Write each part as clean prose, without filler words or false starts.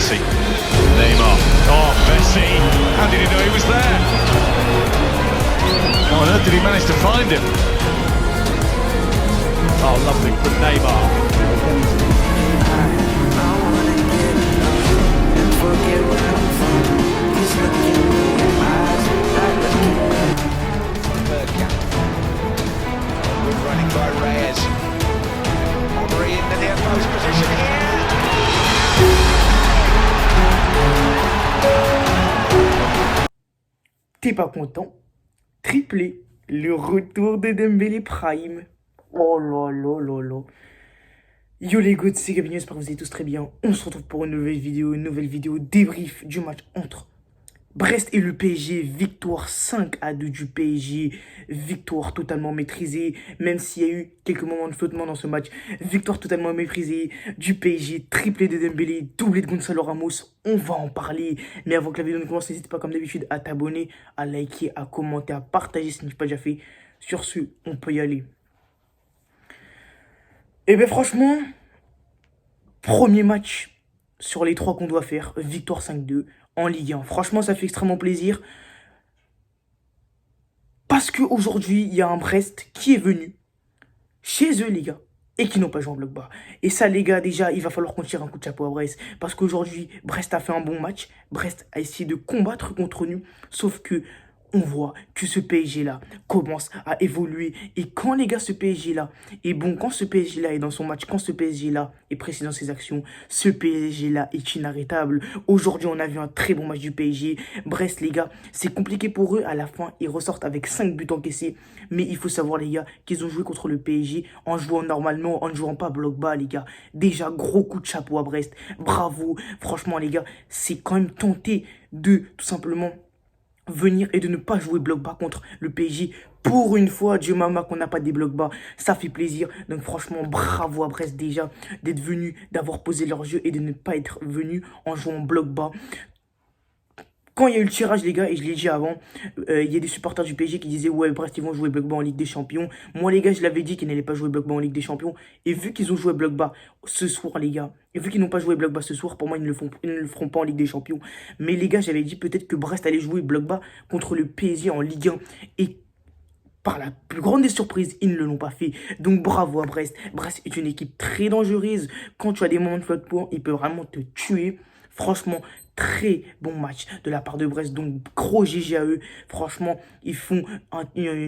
Messi. Neymar. Oh, Messi. How did he know he was there? How on earth did he manage to find him? Oh, lovely from Neymar. Good running by Reyes. Henry in the near post position here. T'es pas content? Triplé, le retour de Dembélé Prime. Oh là là là là. Yo les gars, c'est Gabignon, j'espère que vous allez tous très bien. On se retrouve pour une nouvelle vidéo débrief du match entre Brest et le PSG. Victoire 5-2 du PSG. Victoire totalement maîtrisée, même s'il y a eu quelques moments de flottement dans ce match. Victoire totalement maîtrisée du PSG. Triplé de Dembélé, doublé de Gonzalo Ramos. On va en parler. Mais avant que la vidéo ne commence, n'hésite pas comme d'habitude à t'abonner, à liker, à commenter, à partager si ce n'est pas déjà fait. Sur ce, on peut y aller. Et bien franchement, premier match sur les 3 qu'on doit faire. Victoire 5-2 en Ligue 1. Franchement, ça fait extrêmement plaisir. Parce qu'aujourd'hui, il y a un Brest qui est venu chez eux, les gars, et qui n'ont pas joué en bloc bas. Et ça, les gars, déjà, il va falloir qu'on tire un coup de chapeau à Brest. Parce qu'aujourd'hui, Brest a fait un bon match. Brest a essayé de combattre contre nous. Sauf que on voit que ce PSG-là commence à évoluer. Et quand, les gars, ce PSG-là est bon, quand ce PSG-là est dans son match, quand ce PSG-là est précis dans ses actions, ce PSG-là est inarrêtable. Aujourd'hui, on a vu un très bon match du PSG. Brest, les gars, c'est compliqué pour eux. À la fin, ils ressortent avec 5 buts encaissés. Mais il faut savoir, les gars, qu'ils ont joué contre le PSG en jouant normalement, en ne jouant pas bloc bas, les gars. Déjà, gros coup de chapeau à Brest. Bravo. Franchement, les gars, c'est quand même tenté de, tout simplement, venir et de ne pas jouer bloc bas contre le PSG. Pour une fois, Dieu mama qu'on n'a pas des blocs bas, ça fait plaisir. Donc franchement, bravo à Brest déjà d'être venu, d'avoir posé leur jeu et de ne pas être venu en jouant bloc bas. Quand il y a eu le tirage, les gars, et je l'ai dit avant, il y a des supporters du PSG qui disaient « Ouais, Brest, ils vont jouer bloc bas en Ligue des Champions. » Moi, les gars, je l'avais dit qu'ils n'allaient pas jouer bloc bas en Ligue des Champions. Et vu qu'ils ont joué bloc bas ce soir, les gars, et vu qu'ils n'ont pas joué bloc bas ce soir, pour moi, ils ne le feront pas en Ligue des Champions. Mais les gars, j'avais dit peut-être que Brest allait jouer bloc bas contre le PSG en Ligue 1. Et par la plus grande des surprises, ils ne l'ont pas fait. Donc bravo à Brest. Brest est une équipe très dangereuse. Quand tu as des moments de flottement, il peut vraiment te tuer. Franchement, très bon match de la part de Brest. Donc gros GG à eux. Franchement, ils font un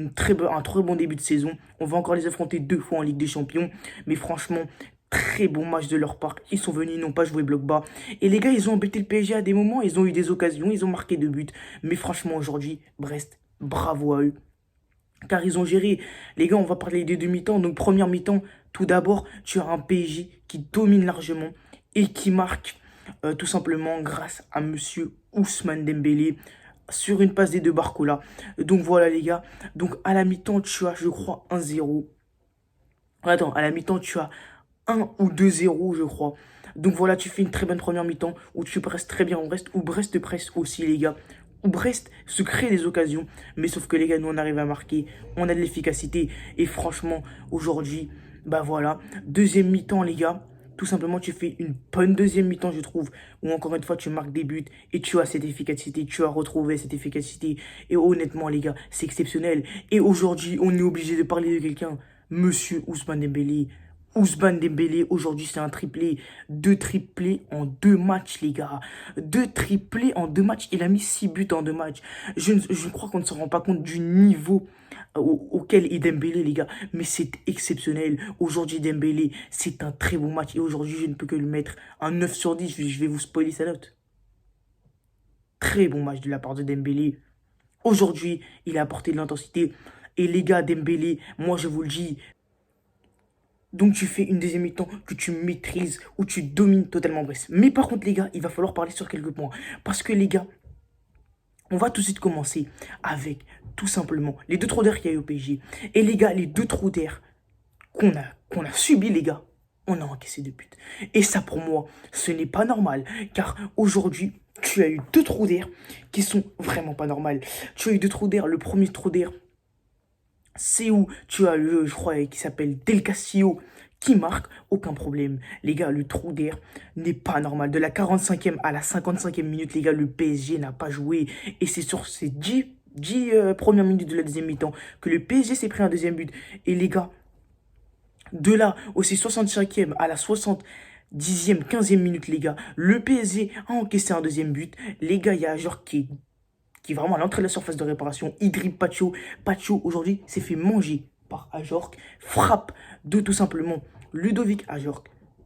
très bon début de saison. On va encore les affronter 2 fois en Ligue des Champions. Mais franchement, très bon match de leur part. Ils sont venus, ils n'ont pas joué bloc bas. Et les gars, ils ont embêté le PSG à des moments. Ils ont eu des occasions, ils ont marqué 2 buts. Mais franchement, aujourd'hui, Brest, bravo à eux. Car ils ont géré. Les gars, on va parler des 2 mi-temps. Donc, première mi-temps, tout d'abord, tu as un PSG qui domine largement et qui marque tout simplement grâce à monsieur Ousmane Dembélé sur une passe des 2 Barcola. Donc, voilà, les gars. Donc, à la mi-temps, tu as, je crois, 1-0. Attends, à la mi-temps, tu as 1 ou 2-0, je crois. Donc, voilà, tu fais une très bonne première mi-temps où tu presses très bien en Brest, où Brest te presse aussi, les gars. Où Brest se crée des occasions, mais sauf que les gars, nous on arrive à marquer, on a de l'efficacité, et franchement, aujourd'hui, bah voilà, deuxième mi-temps les gars, tout simplement tu fais une bonne deuxième mi-temps je trouve, où encore une fois tu marques des buts, et tu as cette efficacité, tu as retrouvé cette efficacité, et honnêtement les gars, c'est exceptionnel, et aujourd'hui, on est obligé de parler de quelqu'un, monsieur Ousmane Dembélé. Ousmane Dembélé, aujourd'hui, c'est un triplé. 2 triplés en 2 matchs, les gars. 2 triplés en 2 matchs. Il a mis 6 buts en 2 matchs. Je crois qu'on ne se rend pas compte du niveau auquel est Dembélé, les gars. Mais c'est exceptionnel. Aujourd'hui, Dembélé, c'est un très bon match. Et aujourd'hui, je ne peux que lui mettre un 9 sur 10. Je vais vous spoiler sa note. Très bon match de la part de Dembélé. Aujourd'hui, il a apporté de l'intensité. Et les gars, Dembélé, moi, je vous le dis... Donc tu fais une deuxième mi-temps que tu maîtrises, où tu domines totalement Brest. Mais par contre les gars, il va falloir parler sur quelques points. Parce que les gars, on va tout de suite commencer avec tout simplement les 2 trous d'air qu'il y a eu au PSG. Et les gars, les 2 trous d'air qu'on a subis les gars, on a encaissé 2 buts. Et ça pour moi, ce n'est pas normal. Car aujourd'hui, tu as eu 2 trous d'air qui sont vraiment pas normaux. Tu as eu 2 trous d'air, le premier trou d'air, c'est où tu as le, je crois, qui s'appelle Del Castillo, qui marque, aucun problème. Les gars, le trou d'air n'est pas normal. De la 45e à la 55e minute, les gars, le PSG n'a pas joué. Et c'est sur ces 10 premières minutes de la deuxième mi-temps que le PSG s'est pris un deuxième but. Et les gars, de là au 65e à la 70e, 15e minute, les gars, le PSG a encaissé un deuxième but. Les gars, il y a un joueur qui est vraiment à l'entrée de la surface de réparation. Il dribble Pacho. Pacho, aujourd'hui, s'est fait manger par Ajorc. Frappe de tout simplement Ludovic Ajorc.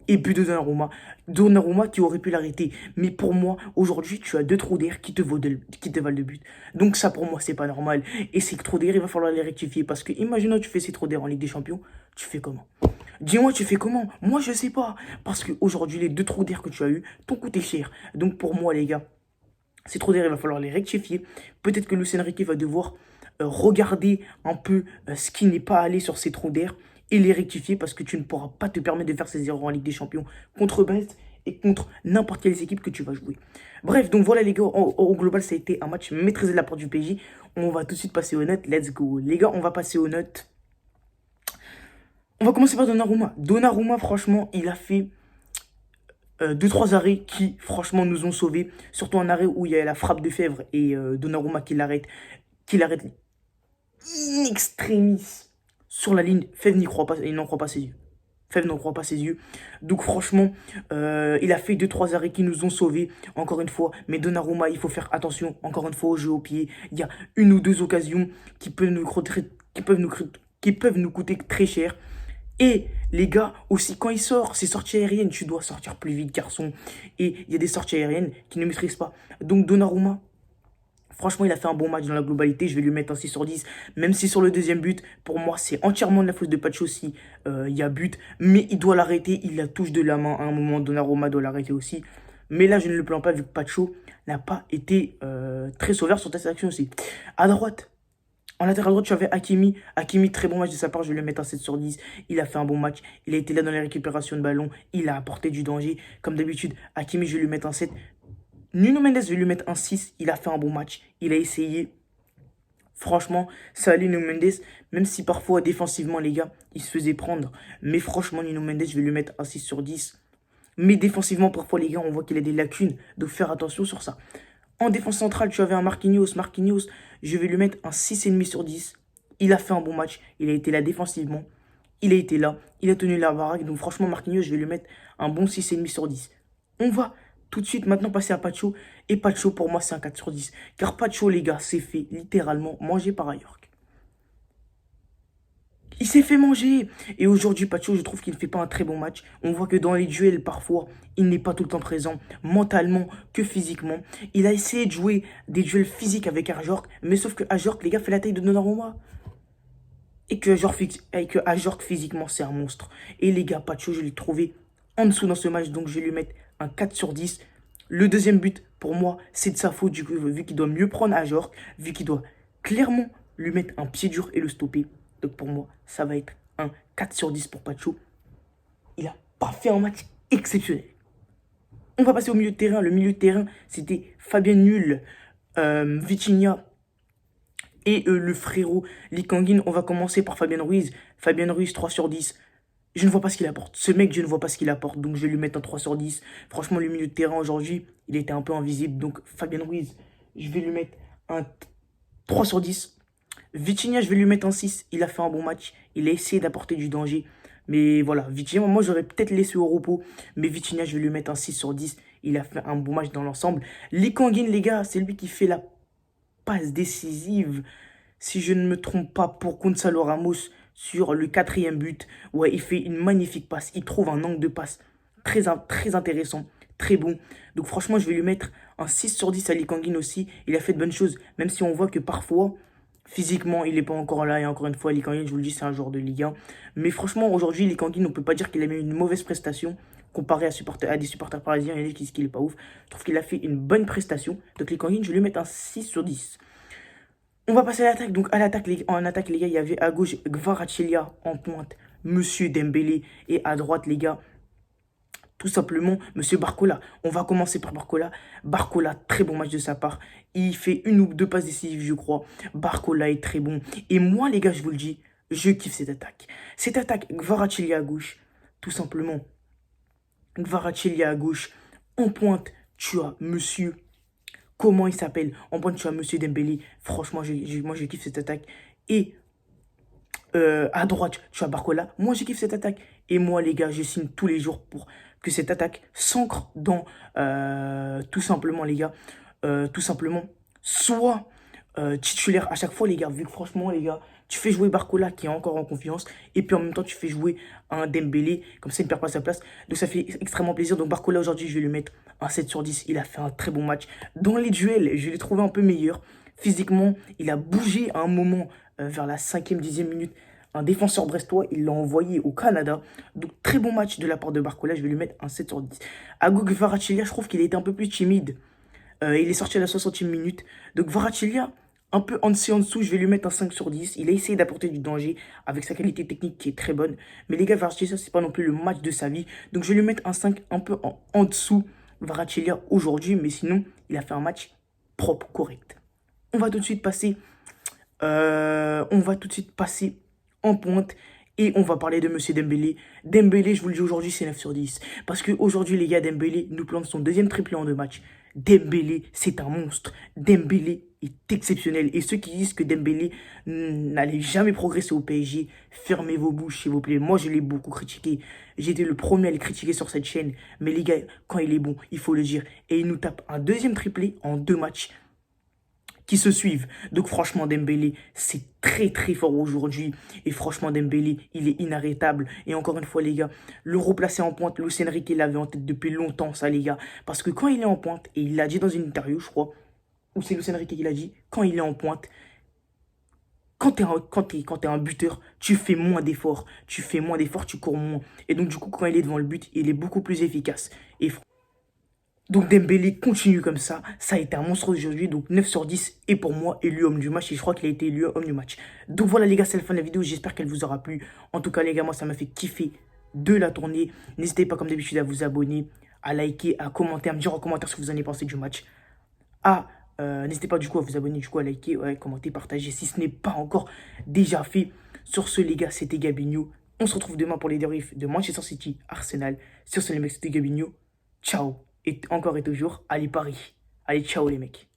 Et but de Donnarumma. Donnarumma qui aurait pu l'arrêter. Mais pour moi, aujourd'hui, tu as deux trous d'air qui te valent de but. Donc ça, pour moi, c'est pas normal. Et ces trous d'air, il va falloir les rectifier. Parce que, imaginons tu fais ces trous d'air en Ligue des Champions. Tu fais comment? Dis-moi, tu fais comment? Moi, je sais pas. Parce qu'aujourd'hui, les deux trous d'air que tu as eu t'ont coûté cher. Donc pour moi, les gars, ces trous d'air, il va falloir les rectifier. Peut-être que Luis Enrique va devoir regarder un peu ce qui n'est pas allé sur ces trous d'air et les rectifier parce que tu ne pourras pas te permettre de faire ces erreurs en Ligue des Champions contre Brest et contre n'importe quelle équipe que tu vas jouer. Bref, donc voilà les gars, au global, ça a été un match maîtrisé de la part du PSG. On va tout de suite passer aux notes. Let's go. Les gars, on va passer aux notes. On va commencer par Donnarumma. Donnarumma, franchement, il a fait 2-3 arrêts qui, franchement, nous ont sauvés. Surtout un arrêt où il y a la frappe de Fèvre et Donnarumma qui l'arrête in extremis sur la ligne. Fèvre n'y croit pas, il n'en croit pas ses yeux. Fèvre n'en croit pas ses yeux. Donc franchement, il a fait 2-3 arrêts qui nous ont sauvés, encore une fois. Mais Donnarumma, il faut faire attention, encore une fois, au jeu au pied. Il y a une ou deux occasions qui peuvent nous coûter très cher. Et les gars, aussi, quand il sort, ses sorties aériennes, tu dois sortir plus vite, garçon. Et il y a des sorties aériennes qui ne maîtrisent pas. Donc Donnarumma, franchement, il a fait un bon match dans la globalité. Je vais lui mettre un 6 sur 10. Même si sur le deuxième but, pour moi, c'est entièrement de la faute de Pacho si il y a but. Mais il doit l'arrêter. Il la touche de la main. À un moment, Donnarumma doit l'arrêter aussi. Mais là, je ne le plains pas vu que Pacho n'a pas été très sauveur sur cette action aussi. À droite, en latéral droite, tu avais Hakimi. Hakimi, très bon match de sa part. Je vais lui mettre un 7 sur 10. Il a fait un bon match. Il a été là dans les récupérations de ballon. Il a apporté du danger. Comme d'habitude, Hakimi, je vais lui mettre un 7. Nuno Mendes, je vais lui mettre un 6. Il a fait un bon match. Il a essayé. Franchement, ça allait Nuno Mendes. Même si parfois, défensivement, les gars, il se faisait prendre. Mais franchement, Nuno Mendes, je vais lui mettre un 6 sur 10. Mais défensivement, parfois, les gars, on voit qu'il a des lacunes. Donc, faire attention sur ça. En défense centrale, tu avais un Marquinhos. Marquinhos, je vais lui mettre un 6,5 sur 10. Il a fait un bon match. Il a été là défensivement. Il a été là. Il a tenu la baraque. Donc franchement, Marquinhos, je vais lui mettre un bon 6,5 sur 10. On va tout de suite maintenant passer à Pacho. Et Pacho, pour moi, c'est un 4 sur 10. Car Pacho, les gars, s'est fait littéralement manger par Ajorc. Il s'est fait manger. Et aujourd'hui, Pacho, je trouve qu'il ne fait pas un très bon match. On voit que dans les duels, parfois, il n'est pas tout le temps présent, mentalement que physiquement. Il a essayé de jouer des duels physiques avec Ajorc. Mais sauf que Ajorc, les gars, fait la taille de Donnarumma. Et que Ajorc, physiquement, c'est un monstre. Et les gars, Pacho, je l'ai trouvé en dessous dans ce match. Donc, je vais lui mettre un 4 sur 10. Le deuxième but, pour moi, c'est de sa faute. Du coup, vu qu'il doit mieux prendre Ajorc. Vu qu'il doit clairement lui mettre un pied dur et le stopper. Donc pour moi, ça va être un 4 sur 10 pour Pacho. Il n'a pas fait un match exceptionnel. On va passer au milieu de terrain. Le milieu de terrain, c'était Fabien Nul, Vitinha et le frérot Lee Kang-in. On va commencer par Fabien Ruiz. Fabien Ruiz, 3 sur 10. Je ne vois pas ce qu'il apporte. Ce mec, je ne vois pas ce qu'il apporte. Donc je vais lui mettre un 3 sur 10. Franchement, le milieu de terrain aujourd'hui, il était un peu invisible. Donc Fabien Ruiz, je vais lui mettre un 3 sur 10. Vitinha, je vais lui mettre un 6. Il a fait un bon match. Il a essayé d'apporter du danger. Mais voilà, Vitinha, moi j'aurais peut-être laissé au repos. Mais Vitinha, je vais lui mettre un 6 sur 10. Il a fait un bon match dans l'ensemble. Lee Kang-in, les gars, c'est lui qui fait la passe décisive. Si je ne me trompe pas, pour Gonzalo Ramos sur le 4e but. Ouais, il fait une magnifique passe. Il trouve un angle de passe très intéressant. Très bon. Donc franchement, je vais lui mettre un 6 sur 10 à Lee Kang-in aussi. Il a fait de bonnes choses. Même si on voit que parfois... physiquement, il n'est pas encore là. Et encore une fois, Lee Kang-in, je vous le dis, c'est un joueur de Ligue 1. Mais franchement, aujourd'hui, Lee Kang-in, on ne peut pas dire qu'il a mis une mauvaise prestation comparé à des supporters parisiens. Il y en a qui disent qu'il n'est pas ouf. Je trouve qu'il a fait une bonne prestation. Donc, Lee Kang-in, je vais lui mettre un 6 sur 10. On va passer à l'attaque. Donc, en attaque, les gars, il y avait à gauche Kvaratskhelia en pointe, Monsieur Dembélé. Et à droite, les gars, tout simplement, Monsieur Barcola. On va commencer par Barcola. Barcola, très bon match de sa part. Il fait une ou deux passes décisives, je crois. Barcola est très bon. Et moi, les gars, je vous le dis, je kiffe cette attaque. Cette attaque, Kvaratskhelia à gauche, tout simplement. Kvaratskhelia à gauche. En pointe, tu as monsieur... Comment il s'appelle? En pointe, tu as monsieur Dembélé. Franchement, moi, je kiffe cette attaque. Et à droite, tu as Barcola. Moi, je kiffe cette attaque. Et moi, les gars, je signe tous les jours pour que cette attaque s'ancre dans, tout simplement, les gars, tout simplement, soit titulaire à chaque fois, les gars. Vu que franchement, les gars, tu fais jouer Barcola qui est encore en confiance. Et puis en même temps, tu fais jouer un Dembélé. Comme ça, il ne perd pas sa place. Donc ça fait extrêmement plaisir. Donc Barcola, aujourd'hui, je vais lui mettre un 7 sur 10. Il a fait un très bon match. Dans les duels, je l'ai trouvé un peu meilleur. Physiquement, il a bougé à un moment vers la 5e, 10e minute. Un défenseur brestois, il l'a envoyé au Canada. Donc très bon match de la part de Barcola. Je vais lui mettre un 7 sur 10. Ago Kvaratskhelia, je trouve qu'il a été un peu plus timide. Il est sorti à la 60e minute. Donc Kvaratskhelia, un peu en dessous, je vais lui mettre un 5 sur 10. Il a essayé d'apporter du danger avec sa qualité technique qui est très bonne. Mais les gars, Kvaratskhelia, c'est pas non plus le match de sa vie. Donc je vais lui mettre un 5 un peu en dessous. Kvaratskhelia aujourd'hui, mais sinon, il a fait un match propre, correct. On va tout de suite passer en pointe et on va parler de monsieur Dembélé. Dembélé, je vous le dis aujourd'hui, c'est 9 sur 10. Parce qu'aujourd'hui, les gars, Dembélé nous plante son deuxième triplé en 2 matchs. Dembélé, c'est un monstre. Dembélé est exceptionnel. Et ceux qui disent que Dembélé n'allait jamais progresser au PSG, fermez vos bouches, s'il vous plaît. Moi, je l'ai beaucoup critiqué. J'étais le premier à le critiquer sur cette chaîne. Mais les gars, quand il est bon, il faut le dire. Et il nous tape un deuxième triplé en 2 matchs qui se suivent. Donc franchement, Dembélé, c'est très très fort aujourd'hui. Et franchement, Dembélé, il est inarrêtable. Et encore une fois, les gars, le replacer en pointe, Luis Enrique l'avait en tête depuis longtemps, ça, les gars. Parce que quand il est en pointe, et il l'a dit dans une interview, je crois, ou c'est Luis Enrique qui l'a dit, quand il est en pointe, quand t'es un buteur, tu fais moins d'efforts. Tu fais moins d'efforts, tu cours moins. Et donc, du coup, quand il est devant le but, il est beaucoup plus efficace. Et donc Dembélé continue comme ça a été un monstre aujourd'hui, donc 9 sur 10 et pour moi élu homme du match et je crois qu'il a été élu homme du match. Donc voilà les gars, c'est la fin de la vidéo, j'espère qu'elle vous aura plu. En tout cas les gars, moi ça m'a fait kiffer de la tournée. N'hésitez pas comme d'habitude à vous abonner, à liker, à commenter, à me dire en commentaire ce que vous en avez pensé du match. N'hésitez pas du coup à vous abonner, du coup à liker, ouais, commenter, partager si ce n'est pas encore déjà fait. Sur ce les gars, c'était Gabinho. On se retrouve demain pour les débriefs de Manchester City, Arsenal. Sur ce les mecs, c'était Gabinho. Ciao. Et encore et toujours, allez Paris. Allez, ciao les mecs.